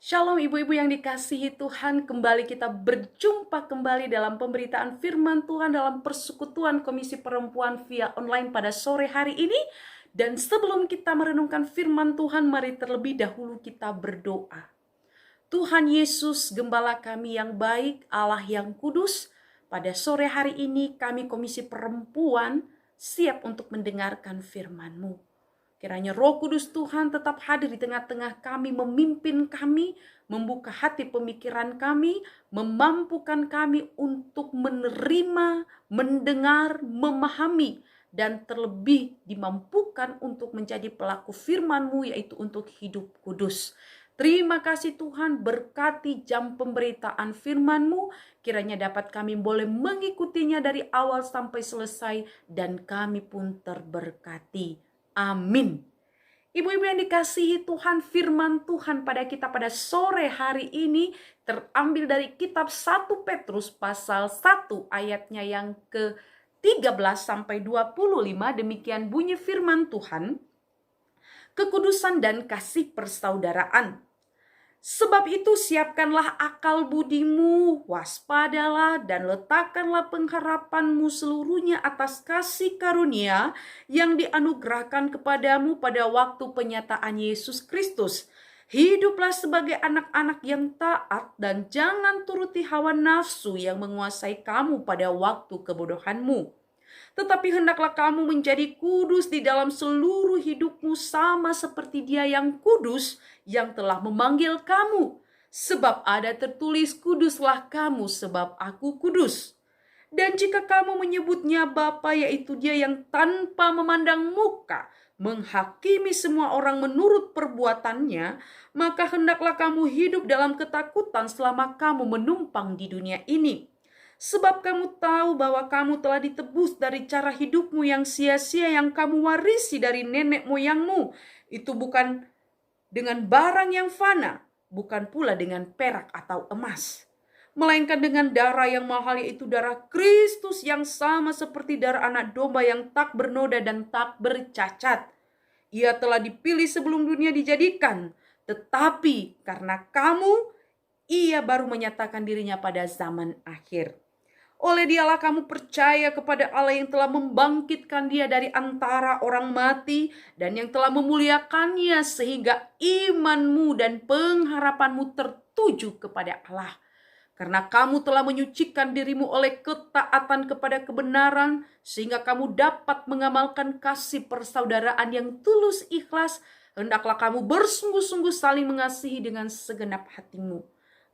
Shalom ibu-ibu yang dikasihi Tuhan, kembali kita berjumpa kembali dalam pemberitaan firman Tuhan dalam persekutuan Komisi Perempuan via online pada sore hari ini. Dan sebelum kita merenungkan firman Tuhan, mari terlebih dahulu kita berdoa. Tuhan Yesus, Gembala kami yang baik, Allah yang kudus, pada sore hari ini kami Komisi Perempuan siap untuk mendengarkan firman-Mu. Kiranya Roh Kudus Tuhan tetap hadir di tengah-tengah kami, memimpin kami, membuka hati pemikiran kami, memampukan kami untuk menerima, mendengar, memahami, dan terlebih dimampukan untuk menjadi pelaku firman-Mu, yaitu untuk hidup kudus. Terima kasih Tuhan, berkati jam pemberitaan firman-Mu, kiranya dapat kami boleh mengikutinya dari awal sampai selesai, dan kami pun terberkati. Amin. Ibu-ibu yang dikasihi Tuhan, firman Tuhan pada kita pada sore hari ini terambil dari kitab 1 Petrus pasal 1 ayatnya yang ke-13 sampai 25. Demikian bunyi firman Tuhan. Kekudusan dan kasih persaudaraan. Sebab itu siapkanlah akal budimu, waspadalah dan letakkanlah pengharapanmu seluruhnya atas kasih karunia yang dianugerahkan kepadamu pada waktu penyataan Yesus Kristus. Hiduplah sebagai anak-anak yang taat dan jangan turuti hawa nafsu yang menguasai kamu pada waktu kebodohanmu. Tetapi hendaklah kamu menjadi kudus di dalam seluruh hidupmu sama seperti Dia yang kudus yang telah memanggil kamu. Sebab ada tertulis, kuduslah kamu sebab aku kudus. Dan jika kamu menyebutnya Bapa, yaitu Dia yang tanpa memandang muka, menghakimi semua orang menurut perbuatannya, maka hendaklah kamu hidup dalam ketakutan selama kamu menumpang di dunia ini. Sebab kamu tahu bahwa kamu telah ditebus dari cara hidupmu yang sia-sia yang kamu warisi dari nenek moyangmu. Itu bukan dengan barang yang fana, bukan pula dengan perak atau emas, melainkan dengan darah yang mahal, yaitu darah Kristus yang sama seperti darah anak domba yang tak bernoda dan tak bercacat. Ia telah dipilih sebelum dunia dijadikan, tetapi karena kamu, Ia baru menyatakan dirinya pada zaman akhir. Oleh Dialah kamu percaya kepada Allah yang telah membangkitkan Dia dari antara orang mati dan yang telah memuliakannya sehingga imanmu dan pengharapanmu tertuju kepada Allah. Karena kamu telah menyucikan dirimu oleh ketaatan kepada kebenaran sehingga kamu dapat mengamalkan kasih persaudaraan yang tulus ikhlas, hendaklah kamu bersungguh-sungguh saling mengasihi dengan segenap hatimu.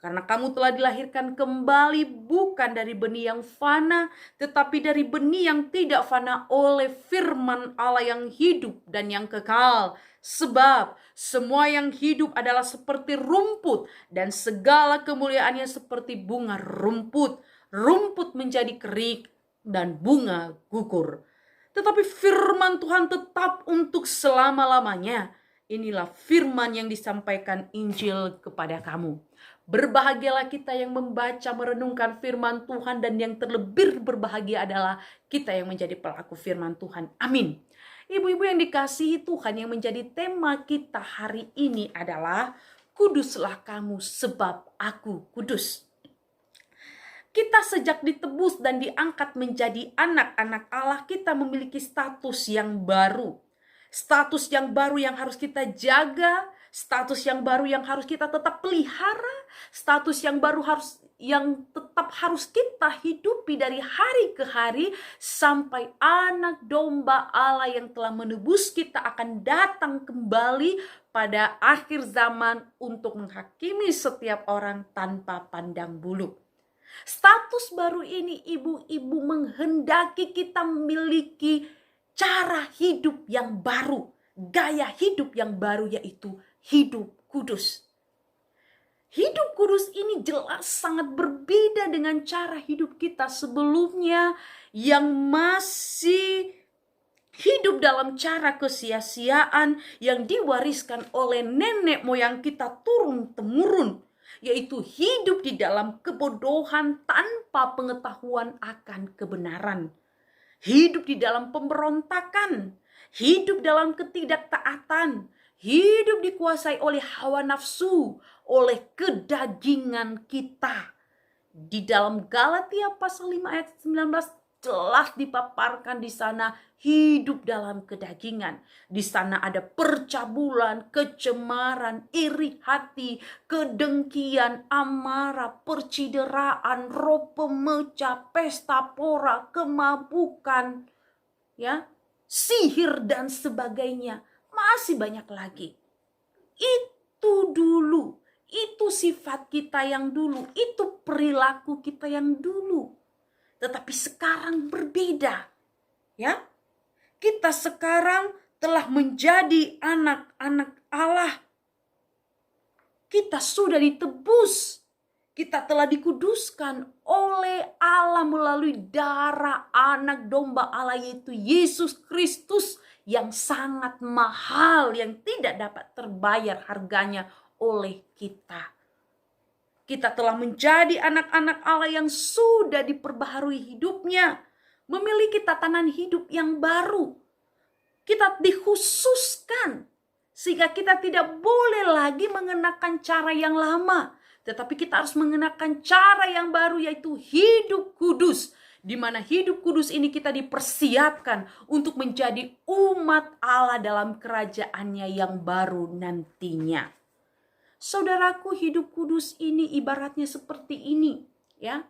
Karena kamu telah dilahirkan kembali bukan dari benih yang fana, tetapi dari benih yang tidak fana oleh firman Allah yang hidup dan yang kekal. Sebab semua yang hidup adalah seperti rumput dan segala kemuliaannya seperti bunga rumput. Rumput menjadi kering dan bunga gugur. Tetapi firman Tuhan tetap untuk selama-lamanya. Inilah firman yang disampaikan Injil kepada kamu. Berbahagialah kita yang membaca, merenungkan firman Tuhan, dan yang terlebih berbahagia adalah kita yang menjadi pelaku firman Tuhan. Amin. Ibu-ibu yang dikasihi Tuhan, yang menjadi tema kita hari ini adalah kuduslah kamu sebab aku kudus. Kita sejak ditebus dan diangkat menjadi anak-anak Allah, kita memiliki status yang baru. Status yang baru yang harus kita jaga, status yang baru yang harus kita tetap pelihara, status yang baru yang tetap harus kita hidupi dari hari ke hari sampai anak domba Allah yang telah menebus kita akan datang kembali pada akhir zaman untuk menghakimi setiap orang tanpa pandang bulu. Status baru ini ibu-ibu menghendaki kita memiliki cara hidup yang baru, gaya hidup yang baru, yaitu hidup kudus. Hidup kudus ini jelas sangat berbeda dengan cara hidup kita sebelumnya yang masih hidup dalam cara kesia-siaan yang diwariskan oleh nenek moyang kita turun-temurun, yaitu hidup di dalam kebodohan tanpa pengetahuan akan kebenaran. Hidup di dalam pemberontakan, hidup dalam ketidaktaatan, hidup dikuasai oleh hawa nafsu, oleh kedagingan kita. Di dalam Galatia pasal 5 ayat 19 jelas dipaparkan di sana hidup dalam kedagingan. Di sana ada percabulan, kecemaran, iri hati, kedengkian, amarah, percideraan, roh pemecah, pesta pora, kemabukan, ya, sihir dan sebagainya. Masih banyak lagi. Itu dulu, itu sifat kita yang dulu, itu perilaku kita yang dulu. Tetapi sekarang berbeda, ya. Kita sekarang telah menjadi anak-anak Allah. Kita sudah ditebus. Kita telah dikuduskan oleh Allah melalui darah anak domba Allah, yaitu Yesus Kristus, yang sangat mahal, yang tidak dapat terbayar harganya oleh kita. Kita telah menjadi anak-anak Allah yang sudah diperbaharui hidupnya, memiliki tatanan hidup yang baru. Kita dikhususkan sehingga kita tidak boleh lagi mengenakan cara yang lama, tetapi kita harus mengenakan cara yang baru, yaitu hidup kudus. Di mana hidup kudus ini kita dipersiapkan untuk menjadi umat Allah dalam kerajaannya yang baru nantinya. Saudaraku, hidup kudus ini ibaratnya seperti ini, ya.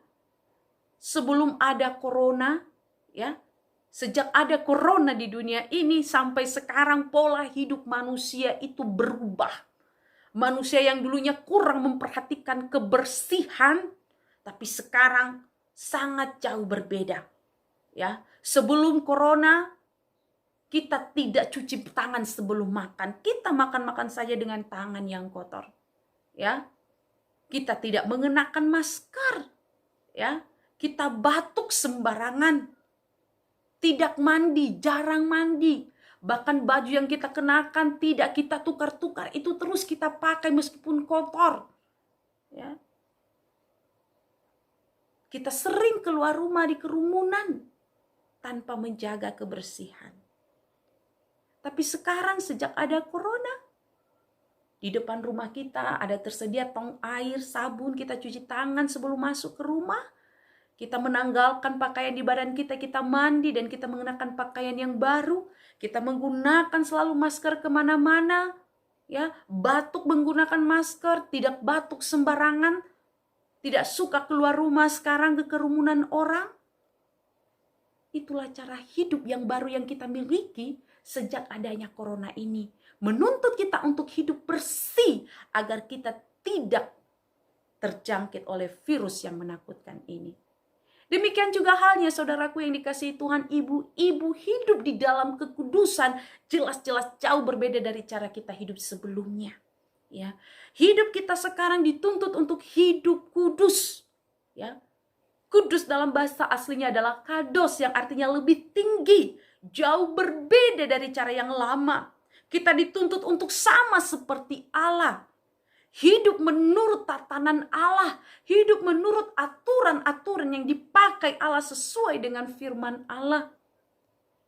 Sebelum ada corona, ya, sejak ada corona di dunia ini sampai sekarang pola hidup manusia itu berubah. Manusia yang dulunya kurang memperhatikan kebersihan, tapi sekarang sangat jauh berbeda. Ya, sebelum corona kita tidak cuci tangan sebelum makan. Kita makan-makan saja dengan tangan yang kotor. Ya. Kita tidak mengenakan masker. Ya. Kita batuk sembarangan. Tidak mandi, jarang mandi. Bahkan baju yang kita kenakan tidak kita tukar-tukar, itu terus kita pakai meskipun kotor. Ya. Kita sering keluar rumah di kerumunan tanpa menjaga kebersihan. Tapi sekarang sejak ada corona, di depan rumah kita ada tersedia tong air, sabun, kita cuci tangan sebelum masuk ke rumah. Kita menanggalkan pakaian di badan kita, kita mandi dan kita mengenakan pakaian yang baru. Kita menggunakan selalu masker kemana-mana. Ya, batuk menggunakan masker, tidak batuk sembarangan. Tidak suka keluar rumah sekarang ke kerumunan orang. Itulah cara hidup yang baru yang kita miliki sejak adanya corona ini. Menuntut kita untuk hidup bersih agar kita tidak terjangkit oleh virus yang menakutkan ini. Demikian juga halnya saudaraku yang dikasihi Tuhan, ibu-ibu hidup di dalam kekudusan jelas-jelas jauh berbeda dari cara kita hidup sebelumnya. Ya, hidup kita sekarang dituntut untuk hidup kudus. Ya, kudus dalam bahasa aslinya adalah kados, yang artinya lebih tinggi, jauh berbeda dari cara yang lama. Kita dituntut untuk sama seperti Allah. Hidup menurut tatanan Allah, hidup menurut aturan-aturan yang dipakai Allah sesuai dengan firman Allah.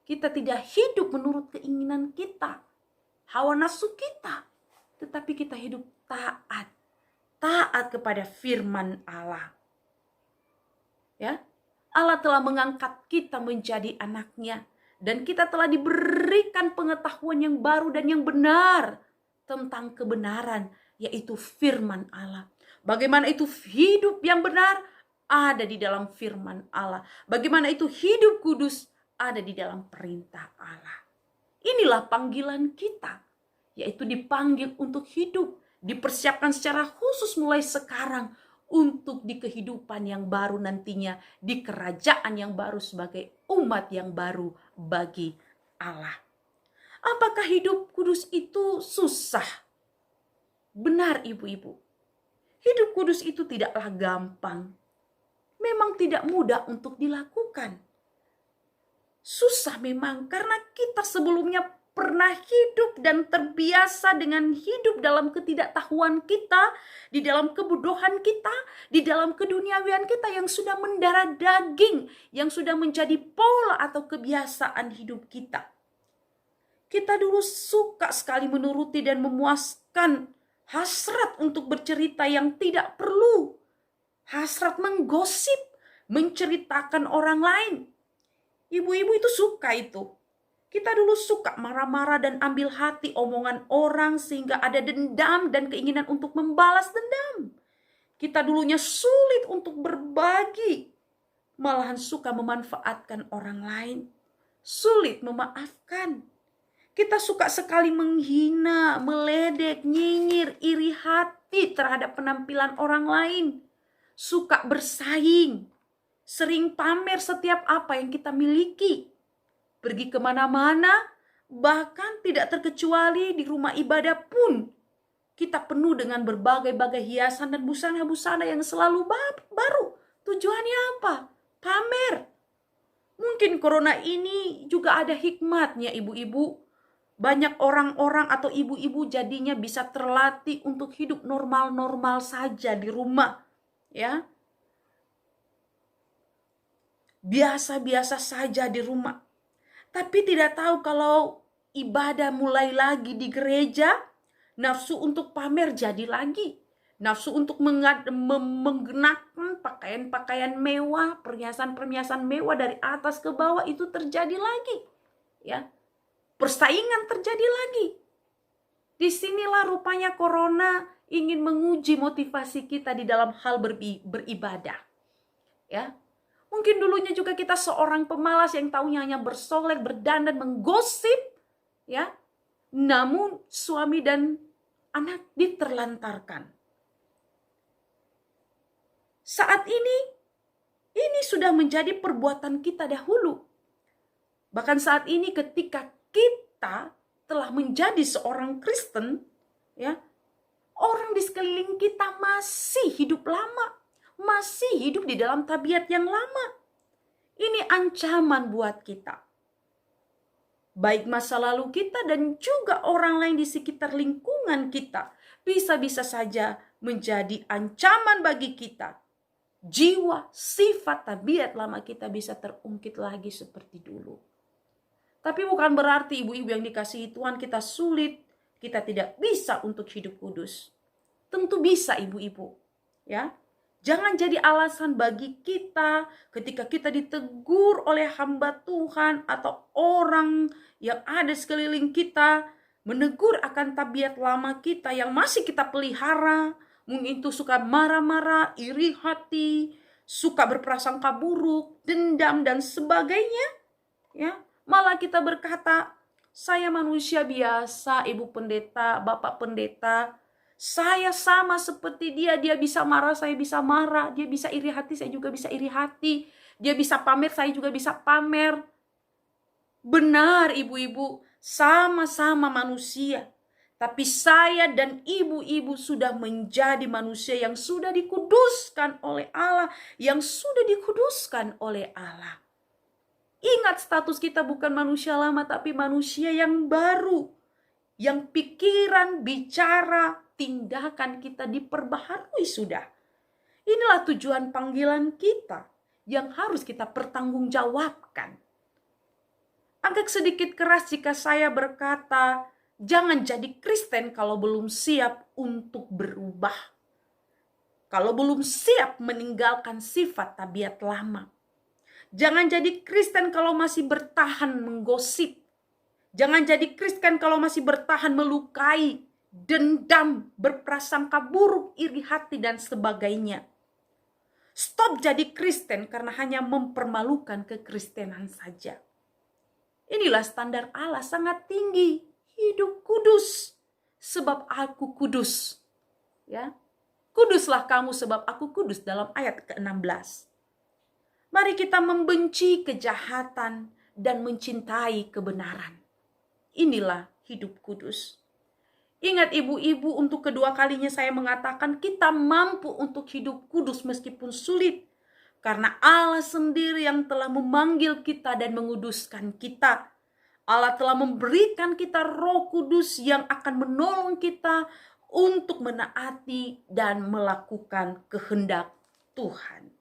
Kita tidak hidup menurut keinginan kita, hawa nafsu kita, tetapi kita hidup taat kepada firman Allah. Ya, Allah telah mengangkat kita menjadi anaknya, dan kita telah diberikan pengetahuan yang baru dan yang benar tentang kebenaran, yaitu firman Allah. Bagaimana itu hidup yang benar? Ada di dalam firman Allah. Bagaimana itu hidup kudus? Ada di dalam perintah Allah. Inilah panggilan kita, yaitu dipanggil untuk hidup, dipersiapkan secara khusus mulai sekarang untuk di kehidupan yang baru nantinya, di kerajaan yang baru sebagai umat yang baru bagi Allah. Apakah hidup kudus itu susah? Benar ibu-ibu, hidup kudus itu tidaklah gampang. Memang tidak mudah untuk dilakukan. Susah memang karena kita sebelumnya pernah hidup dan terbiasa dengan hidup dalam ketidaktahuan kita, di dalam kebodohan kita, di dalam keduniawian kita yang sudah mendarah daging, yang sudah menjadi pola atau kebiasaan hidup kita. Kita dulu suka sekali menuruti dan memuaskan hasrat untuk bercerita yang tidak perlu. Hasrat menggosip, menceritakan orang lain. Ibu-ibu itu suka itu. Kita dulu suka marah-marah dan ambil hati omongan orang sehingga ada dendam dan keinginan untuk membalas dendam. Kita dulunya sulit untuk berbagi, malahan suka memanfaatkan orang lain. Sulit memaafkan. Kita suka sekali menghina, meledek, nyinyir, iri hati terhadap penampilan orang lain. Suka bersaing, sering pamer setiap apa yang kita miliki. Pergi kemana-mana, bahkan tidak terkecuali di rumah ibadah pun, kita penuh dengan berbagai-bagai hiasan dan busana-busana yang selalu baru. Tujuannya apa? Pamer. Mungkin corona ini juga ada hikmatnya, ibu-ibu. Banyak orang-orang atau ibu-ibu jadinya bisa terlatih untuk hidup normal-normal saja di rumah. Ya. Biasa-biasa saja di rumah. Tapi tidak tahu kalau ibadah mulai lagi di gereja, nafsu untuk pamer jadi lagi. Nafsu untuk menggenakan pakaian-pakaian mewah, perhiasan-perhiasan mewah dari atas ke bawah itu terjadi lagi. Ya. Persaingan terjadi lagi. Disinilah rupanya corona ingin menguji motivasi kita di dalam hal beribadah. Ya. Mungkin dulunya juga kita seorang pemalas yang taunya hanya bersolek, berdandan, menggosip. Ya. Namun suami dan anak diterlantarkan. Saat ini sudah menjadi perbuatan kita dahulu. Bahkan saat ini ketika kita telah menjadi seorang Kristen, ya, orang di sekeliling kita masih hidup lama, masih hidup di dalam tabiat yang lama. Ini ancaman buat kita. Baik masa lalu kita dan juga orang lain di sekitar lingkungan kita bisa-bisa saja menjadi ancaman bagi kita. Jiwa, sifat, tabiat lama kita bisa terungkit lagi seperti dulu. Tapi bukan berarti ibu-ibu yang dikasihi Tuhan kita sulit, kita tidak bisa untuk hidup kudus. Tentu bisa ibu-ibu. Ya. Jangan jadi alasan bagi kita ketika kita ditegur oleh hamba Tuhan atau orang yang ada sekeliling kita, menegur akan tabiat lama kita yang masih kita pelihara. Mungkin itu suka marah-marah, iri hati, suka berprasangka buruk, dendam dan sebagainya. Ya. Malah kita berkata, saya manusia biasa, ibu pendeta, bapak pendeta. Saya sama seperti dia bisa marah, saya bisa marah. Dia bisa iri hati, saya juga bisa iri hati. Dia bisa pamer, saya juga bisa pamer. Benar ibu-ibu, sama-sama manusia. Tapi saya dan ibu-ibu sudah menjadi manusia yang sudah dikuduskan oleh Allah. Yang sudah dikuduskan oleh Allah. Ingat status kita bukan manusia lama tapi manusia yang baru. Yang pikiran, bicara, tindakan kita diperbaharui sudah. Inilah tujuan panggilan kita yang harus kita pertanggungjawabkan. Agak sedikit keras jika saya berkata, jangan jadi Kristen kalau belum siap untuk berubah. Kalau belum siap meninggalkan sifat tabiat lama. Jangan jadi Kristen kalau masih bertahan menggosip. Jangan jadi Kristen kalau masih bertahan melukai, dendam, berprasangka buruk, iri hati, dan sebagainya. Stop jadi Kristen karena hanya mempermalukan kekristenan saja. Inilah standar Allah sangat tinggi. Hidup kudus sebab aku kudus. Ya. Kuduslah kamu sebab aku kudus dalam ayat ke-16. Mari kita membenci kejahatan dan mencintai kebenaran. Inilah hidup kudus. Ingat ibu-ibu, untuk kedua kalinya saya mengatakan kita mampu untuk hidup kudus meskipun sulit. Karena Allah sendiri yang telah memanggil kita dan menguduskan kita. Allah telah memberikan kita Roh Kudus yang akan menolong kita untuk menaati dan melakukan kehendak Tuhan.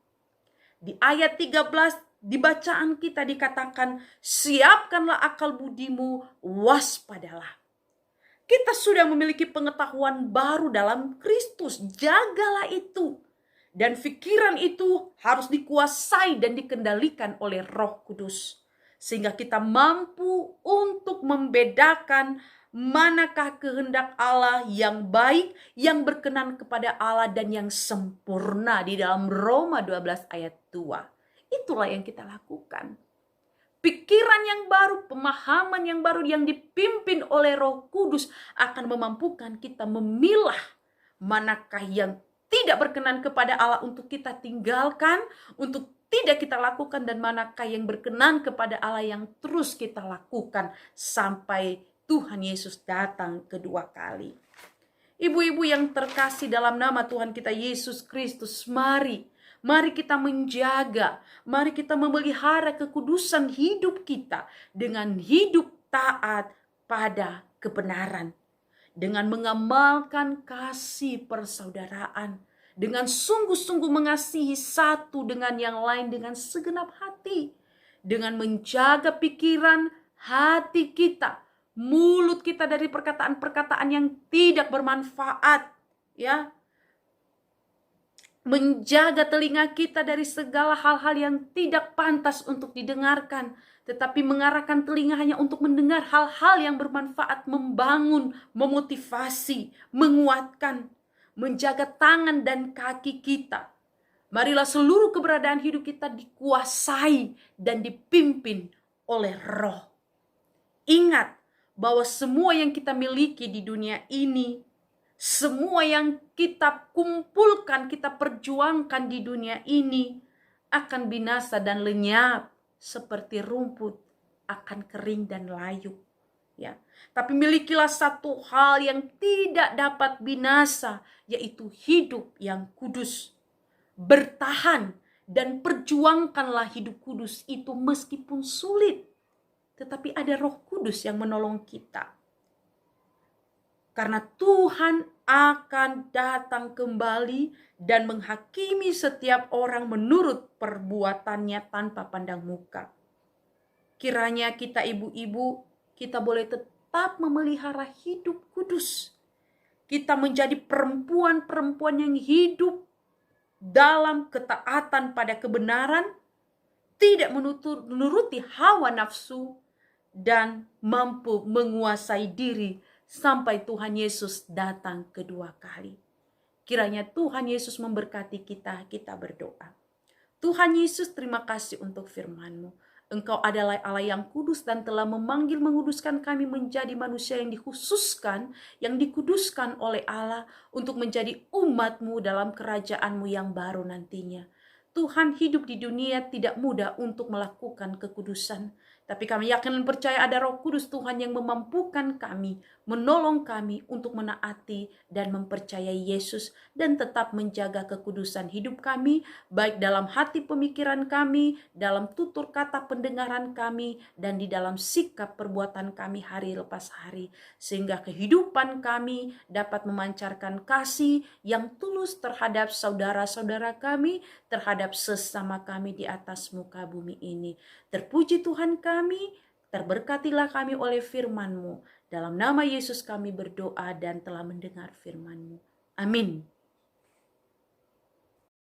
Di ayat 13 di bacaan kita dikatakan, siapkanlah akal budimu, waspadalah. Kita sudah memiliki pengetahuan baru dalam Kristus, jagalah itu. Dan pikiran itu harus dikuasai dan dikendalikan oleh Roh Kudus. Sehingga kita mampu untuk membedakan manakah kehendak Allah yang baik, yang berkenan kepada Allah dan yang sempurna di dalam Roma 12 ayat 2. Itulah yang kita lakukan. Pikiran yang baru, pemahaman yang baru yang dipimpin oleh Roh Kudus akan memampukan kita memilah manakah yang tidak berkenan kepada Allah untuk kita tinggalkan, untuk tidak kita lakukan, dan manakah yang berkenan kepada Allah yang terus kita lakukan sampai Tuhan Yesus datang kedua kali. Ibu-ibu yang terkasih dalam nama Tuhan kita Yesus Kristus, mari kita menjaga, mari kita memelihara kekudusan hidup kita dengan hidup taat pada kebenaran. Dengan mengamalkan kasih persaudaraan. Dengan sungguh-sungguh mengasihi satu dengan yang lain dengan segenap hati. Dengan menjaga pikiran hati kita, mulut kita dari perkataan-perkataan yang tidak bermanfaat, ya. Menjaga telinga kita dari segala hal-hal yang tidak pantas untuk didengarkan, tetapi mengarahkan telinga hanya untuk mendengar hal-hal yang bermanfaat, membangun, memotivasi, menguatkan. Menjaga tangan dan kaki kita. Marilah seluruh keberadaan hidup kita dikuasai dan dipimpin oleh Roh. Ingat bahwa semua yang kita miliki di dunia ini, semua yang kita kumpulkan, kita perjuangkan di dunia ini akan binasa dan lenyap seperti rumput, akan kering dan layu. Ya, tapi milikilah satu hal yang tidak dapat binasa, yaitu hidup yang kudus. Bertahan dan perjuangkanlah hidup kudus itu meskipun sulit, tetapi ada Roh Kudus yang menolong kita. Karena Tuhan akan datang kembali dan menghakimi setiap orang menurut perbuatannya tanpa pandang muka. Kiranya kita ibu-ibu, kita boleh tetap memelihara hidup kudus. Kita menjadi perempuan-perempuan yang hidup dalam ketaatan pada kebenaran, tidak menuruti hawa nafsu, dan mampu menguasai diri sampai Tuhan Yesus datang kedua kali. Kiranya Tuhan Yesus memberkati kita, kita berdoa. Tuhan Yesus, terima kasih untuk firman-Mu. Engkau adalah Allah yang kudus dan telah memanggil menguduskan kami menjadi manusia yang dikhususkan, yang dikuduskan oleh Allah untuk menjadi umat-Mu dalam kerajaan-Mu yang baru nantinya. Tuhan, hidup di dunia tidak mudah untuk melakukan kekudusan. Tapi kami yakin dan percaya ada Roh Kudus Tuhan yang memampukan kami, menolong kami untuk menaati dan mempercayai Yesus dan tetap menjaga kekudusan hidup kami, baik dalam hati pemikiran kami, dalam tutur kata pendengaran kami, dan di dalam sikap perbuatan kami hari lepas hari. Sehingga kehidupan kami dapat memancarkan kasih yang tulus terhadap saudara-saudara kami, terhadap sesama kami di atas muka bumi ini. Terpuji Tuhan kami, terberkatilah kami oleh firman-Mu. Dalam nama Yesus kami berdoa dan telah mendengar firman-Mu. Amin.